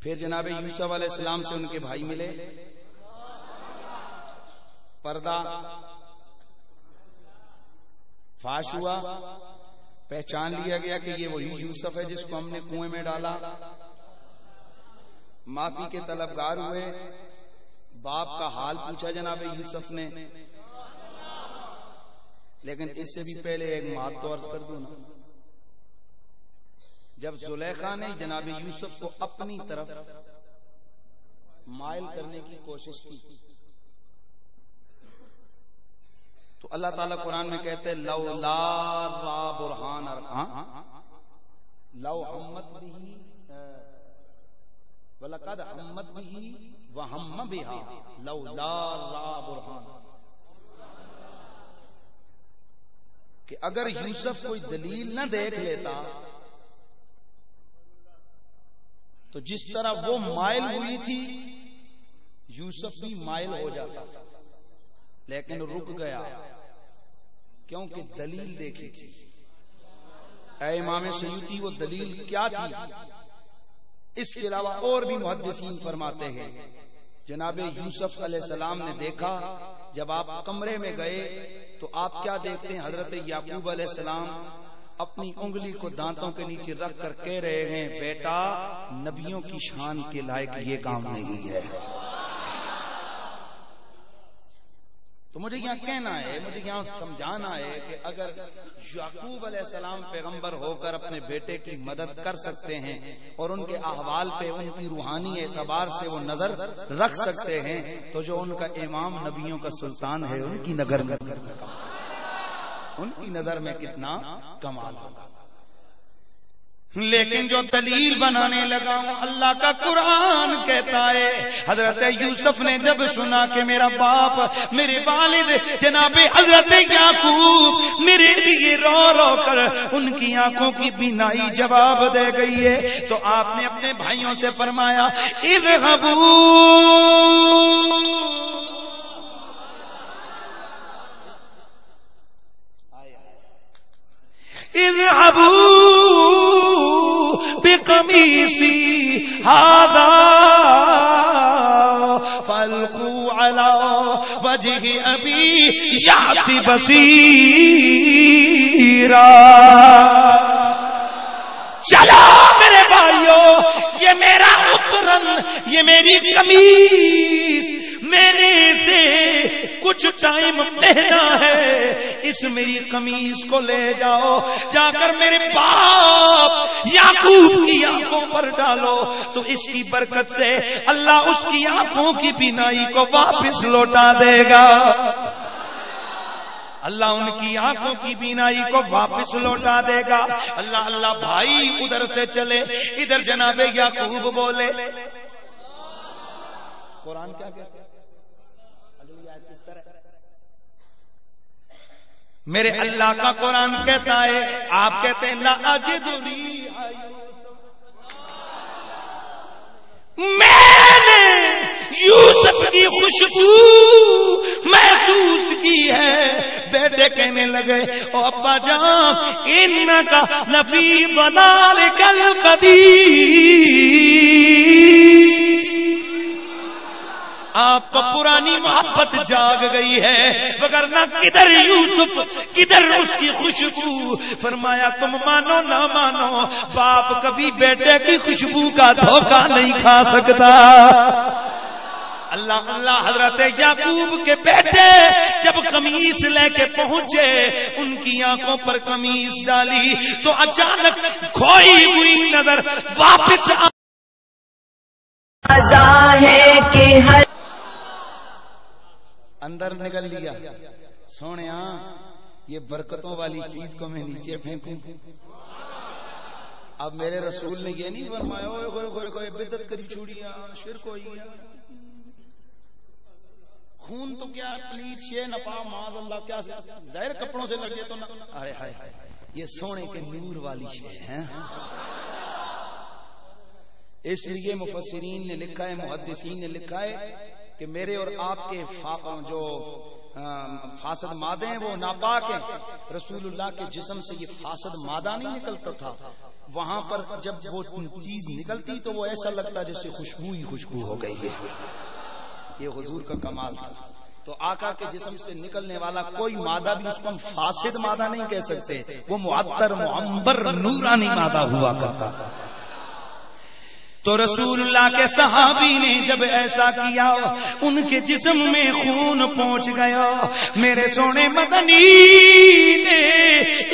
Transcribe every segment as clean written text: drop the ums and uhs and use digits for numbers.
پھر جناب یوسف علیہ السلام سے ان کے بھائی ملے، پردہ فاش ہوا، پہچان لیا گیا کہ یہ وہی یوسف ہے جس کو ہم نے کنویں میں ڈالا۔ معافی کے طلبگار ہوئے، باپ کا حال پوچھا جناب یوسف نے، لیکن اس سے بھی پہلے ایک بات تو عرض کر دوں نا، جب زلیخا نے جناب یوسف کو اپنی طرف مائل کرنے کی کوشش کی تو اللہ تعالیٰ قرآن میں کہتے لولا را برہان لو ہمت بھی وَلَقَدْ ہمت بھی وَهَمَّ بِهَا لولا را برہان، کہ اگر یوسف کوئی دلیل نہ دیکھ لیتا تو جس طرح وہ مائل ہوئی تھی یوسف بھی مائل ہو جاتا، لیکن رک گیا کیونکہ دلیل دیکھی تھی۔ اے امام سیوطی، وہ دلیل کیا تھی؟ اس کے علاوہ اور بھی محدثین فرماتے ہیں جناب یوسف علیہ السلام نے دیکھا، جب آپ کمرے میں گئے تو آپ کیا دیکھتے ہیں؟ حضرت یعقوب علیہ السلام اپنی انگلی کو دانتوں کے نیچے رکھ کر کہہ رہے ہیں بیٹا نبیوں کی شان کے لائق یہ کام نہیں ہے۔ تو مجھے یہاں کہنا ہے، مجھے یہاں سمجھانا ہے کہ اگر یعقوب علیہ السلام پیغمبر ہو کر اپنے بیٹے کی مدد کر سکتے ہیں اور ان کے احوال پہ ان کی روحانی اعتبار سے وہ نظر رکھ سکتے ہیں تو جو ان کا امام نبیوں کا سلطان ہے ان کی نظر میں کتنا کمال ہوگا۔ لیکن جو دلیل بنانے لگا اللہ کا قرآن کہتا ہے حضرت یوسف نے جب سنا کہ میرا باپ میرے والد جناب حضرت یعقوب میرے لیے رو رو کر ان کی آنکھوں کی بینائی جواب دے گئی ہے تو آپ نے اپنے بھائیوں سے فرمایا اذهبوا بقميصي هذا فالقوا على وجه أبي يأت بصيرا۔ چلو میرے بھائیو، یہ میرا اقرن، یہ میری قمیص میں نے اسے کچھ ٹائم پہنا ہے، اس میری قمیص کو لے جاؤ، جا کر میرے باپ یعقوب کی آنکھوں پر ڈالو تو اس کی برکت سے اللہ اس کی آنکھوں کی بینائی کو واپس لوٹا دے گا۔ اللہ ان کی آنکھوں کی بینائی کو واپس لوٹا دے گا۔ اللہ بھائی ادھر سے چلے، ادھر جناب یعقوب بولے۔ قرآن کیا کہتا ہے؟ میرے اللہ کا قرآن کہتا ہے، آپ کہتے ہیں لا اجد ریح میں نے یوسف کی خوشبو محسوس کی ہے۔ بیٹے کہنے لگے او ابا جان انکا لفی ضلالک القدیم، آپ کو پرانی محبت جاگ گئی ہے، وگرنہ کدھر یوسف، کدھر اس کی خوشبو۔ فرمایا تم مانو نہ مانو باپ کبھی بیٹے کی خوشبو کا دھوکہ نہیں کھا سکتا۔ اللہ حضرت یعقوب کے بیٹے جب قمیص لے کے پہنچے، ان کی آنکھوں پر قمیص ڈالی تو اچانک کھوئی ہوئی نظر واپس اندر نکل لیا۔ سونیا یہ برکتوں والی چیز کو میں نیچے پھینکوں؟ اب میرے رسول نے یہ نہیں فرمایا بدعت کری چھوڑیا شرک ہوئی خون تو کیا پلیز شے نفا معاذ اللہ، کیا ظاہر کپڑوں سے لگے تو نہ، ہائے ہائے ہائے، یہ سونے کے نور والی شے ہے۔ اس لیے مفسرین نے لکھا ہے، محدثین نے لکھا ہے کہ میرے اور آپ کے جو فاسد مادے ہیں وہ ناپاک ہیں، رسول اللہ کے جسم سے یہ فاسد مادہ نہیں نکلتا تھا، وہاں پر جب وہ چیز نکلتی تو وہ ایسا لگتا جیسے خوشبو ہی خوشبو ہو گئی ہے. یہ حضور کا کمال تھا. تو آقا کے جسم سے نکلنے والا کوئی مادہ بھی اس کو ہم فاسد مادہ نہیں کہہ سکتے، وہ معطر معمبر نورانی مادہ ہوا کرتا تھا. تو رسول اللہ کے صحابی نے جب ایسا کیا ان کے جسم میں خون پہنچ گیا. میرے سونے مدنی نے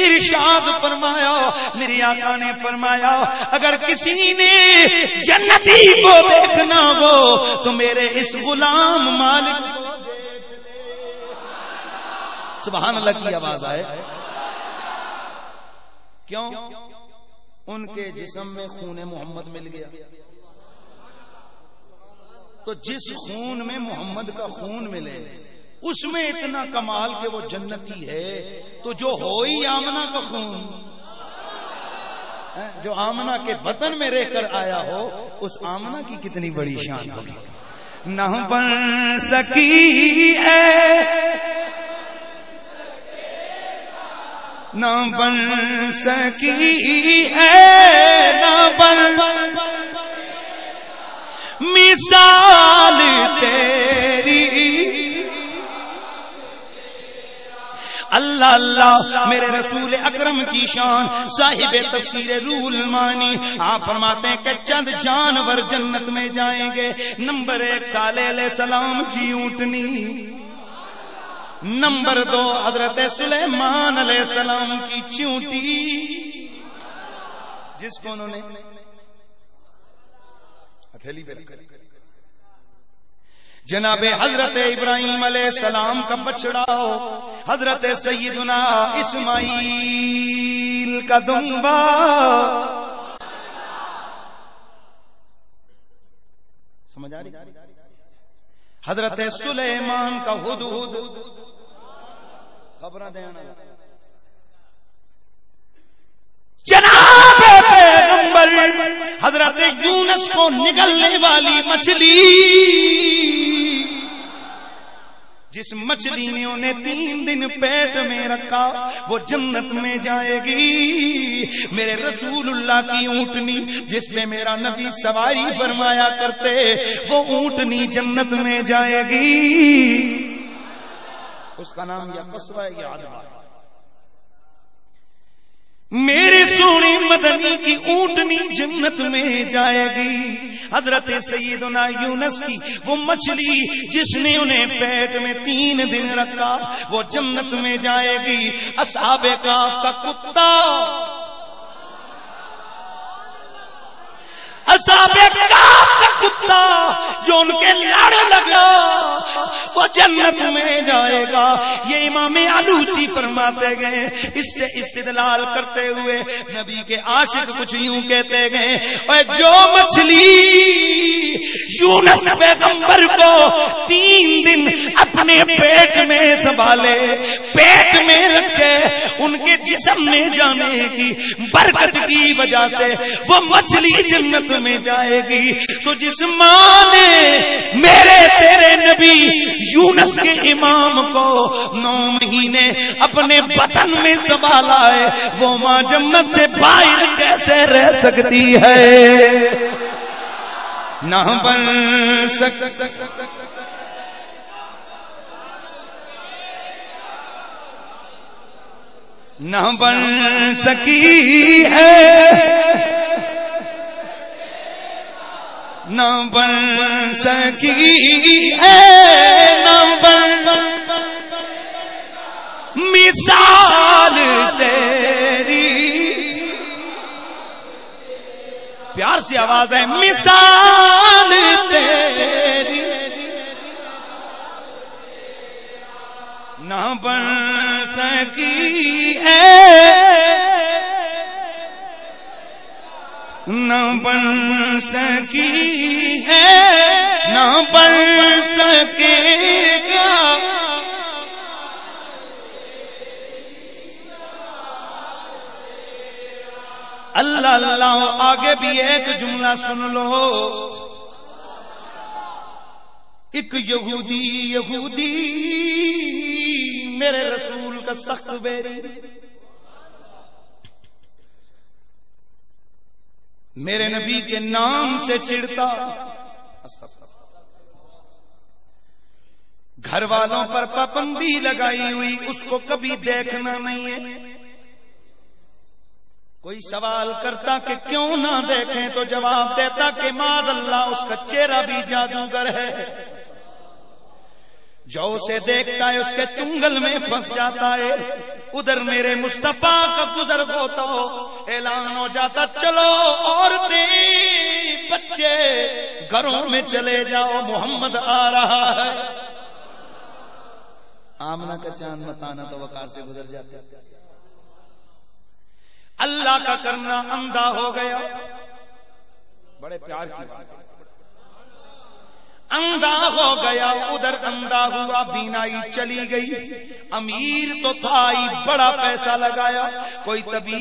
ارشاد فرمایا، میرے آقا نے فرمایا اگر کسی نے جنتی کو دیکھنا ہو تو میرے اس غلام مالک کو دیکھ لے. سبحان اللہ کی آواز آئے. کیوں؟ ان کے جسم میں خون محمد مل گیا. تو جس خون میں محمد کا خون ملے اس میں اتنا کمال کہ وہ جنتی ہے، تو جو ہو ہی آمنہ کا خون، جو آمنہ کے بطن میں رہ کر آیا ہو، اس آمنہ کی کتنی بڑی شان ہوگی. نہ بن سکی ہے، نہ بن سکی ہے، نہ بن مثال تیری. اللہ اللہ میرے رسول اکرم کی شان. صاحب تفسیر روح المانی آپ فرماتے ہیں کہ چند جانور جنت میں جائیں گے. نمبر 1 صالح علیہ السلام کی اونٹنی، نمبر 2 حضرت سلیمان علیہ السلام کی چونٹی جس کو انہوں نے ہتھیلی پہ رکھا. جناب حضرت ابراہیم علیہ السلام کا بچڑا، حضرت سیدنا اسماعیل کا دمبا، سمجھ آ رہی؟ حضرت سلیمان کا ہدہد. خبریں دینا جناب پیغمبر حضرت یونس کو نگلنے والی مچھلی، جس مچھلی نے انہیں 3 دن پیٹ میں رکھا وہ جنت میں جائے گی. میرے رسول اللہ کی اونٹنی جس میں میرا نبی سواری فرمایا کرتے وہ اونٹنی جنت میں جائے گی. اس کا نام یا قصوہ یا عدوہ. میرے سونے مدنی کی اونٹنی جنت میں جائے گی. حضرت سیدنا یونس کی وہ مچھلی جس نے انہیں پیٹ میں 3 دن رکھا وہ جنت میں جائے گی. اصحاب کہف کا کتا، اصحاب کہف کا کتا جو ان کے لڑ لگا وہ جنت میں جائے گا. یہ امام علوسی فرماتے گئے، اس سے استدلال کرتے ہوئے نبی کے عاشق کچھ یوں کہتے گئے، اور جو مچھلی یونس پیغمبر کو 3 دن اپنے پیٹ میں سنبھالے، پیٹ میں رکھے، ان کے جسم میں جانے کی برکت کی وجہ سے وہ مچھلی جنت میں جائے گی. تو جس ماں نے میرے تیرے نبی یونس کے امام کو 9 مہینے اپنے بطن میں سنبھالا ہے وہ ماں جنت سے باہر کیسے رہ سکتی ہے؟ نہ بن سکتا نہ بن سکی ہے، نہ بن سکی ہے، نہ بن مثال تیری. پیار سے آواز ہے، مثال تیری نہ بن سکی ہے، نہ بن سکی ہے، نہ بن سکے گا. اللہ اللہ. آگے بھی ایک جملہ سن لو، ایک یہودی میرے رسول کا سخت بیری، میرے نبی کے نام سے چڑھتا، گھر والوں پر پابندی لگائی ہوئی، اس کو کبھی دیکھنا نہیں ہے۔ کوئی سوال کرتا کہ کیوں نہ دیکھیں تو جواب دیتا کہ معاذ اللہ اس کا چہرہ بھی جادوگر ہے، جو اسے دیکھتا ہے اس کے چنگل میں پھنس جاتا ہے۔ ادھر میرے مصطفیٰ کا گزر ہوتا ہو، اعلان ہو جاتا چلو عورتیں بچے گھروں میں چلے جاؤ، محمد آ رہا ہے۔ آمنہ کا چاند متانا تو وقار سے گزر جاتا، اللہ کا کرنا اندھا ہو گیا۔ بڑے پیار کی بات ہے، اندھا ہو گیا، ادھر اندھا ہوا، بینائی چلی گئی۔ امیر تو تھا ہی، بڑا پیسہ لگایا، کوئی طبیب